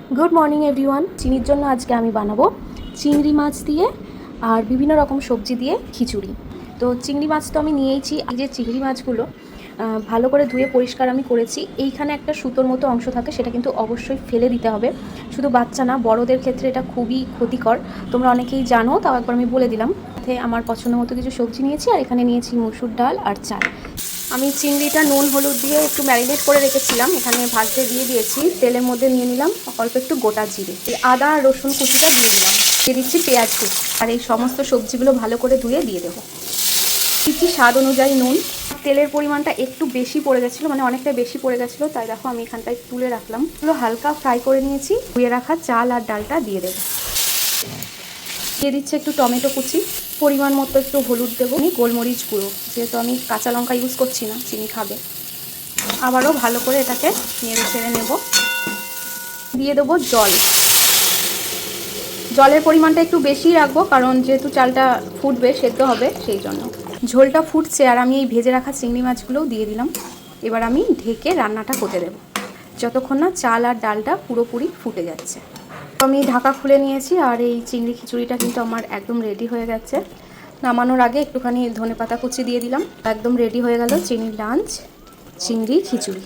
Good morning everyone. चिनिर जন্য আজকে আমি বানাবো চিংড়ি মাছ দিয়ে আর বিভিন্ন রকম সবজি দিয়ে খিচুড়ি। তো চিংড়ি মাছ তো আমি নিয়েইছি। এই যে চিংড়ি মাছগুলো ভালো করে ধুয়ে পরিষ্কার আমি করেছি। এইখানে একটা সুতোর মতো অংশ থাকে, সেটা কিন্তু অবশ্যই ফেলে দিতে হবে। শুধু বাচ্চা না, বড়দের ক্ষেত্রে এটা খুবই ক্ষতিকর। তোমরা অনেকেই জানো, তাও একবার আমি বলে দিলাম। সাথে আমার পছন্দ মতো কিছু সবজি নিয়েছি, আর এখানে নিয়েছি মসুর ডাল আর চাল। আমি চিংড়িটা নুন হলুদ দিয়ে একটু ম্যারিনেট করে রেখেছিলাম, এখানে ভাজতে দিয়ে দিয়েছি। তেলের মধ্যে নিয়ে নিলাম অল্প একটু গোটা জিরে, এই আদা আর রসুন কুচিটা দিয়ে দিলাম, দিয়ে দিচ্ছি পেঁয়াজ কুচি, আর এই সমস্ত সবজিগুলো ভালো করে ধুয়ে দিয়ে দেবো। দিচ্ছি স্বাদ অনুযায়ী নুন। তেলের পরিমাণটা একটু বেশি পড়ে গেছিলো, মানে অনেকটা বেশি পড়ে গেছিলো, তাই দেখো আমি এখানটায় তুলে রাখলাম। এগুলো হালকা ফ্রাই করে নিয়েছি। ধুয়ে রাখা চাল আর ডালটা দিয়ে দেবো। দিয়ে দিচ্ছি একটু টমেটো কুচি, পরিমাণ মতো একটু হলুদ দেবো, গোলমরিচ গুঁড়ো, যেহেতু আমি কাঁচা লঙ্কা ইউজ করছি না, চিনি খাবে। আবারও ভালো করে এটাকে নেড়ে ছেড়ে নেব। দিয়ে দেবো জল। জলের পরিমাণটা একটু বেশি রাখবো, কারণ যেহেতু চালটা ফুটবে, সেদ্ধ হবে, সেই জন্য। ঝোলটা ফুটছে আর আমি এই ভেজে রাখা চিংড়ি মাছগুলোও দিয়ে দিলাম। এবার আমি ঢেকে রান্নাটা হতে দেবো যতক্ষণ না চাল আর ডালটা পুরোপুরি ফুটে যাচ্ছে। আমি ঢাকা খুলে নিয়েছি, আর এই চিংড়ি খিচুড়িটা কিন্তু আমার একদম রেডি হয়ে গেছে। নামানোর আগে একটুখানি ধনেপাতা কুচি দিয়ে দিলাম। একদম রেডি হয়ে গেল চিনির লাঞ্চ চিংড়ি খিচুড়ি।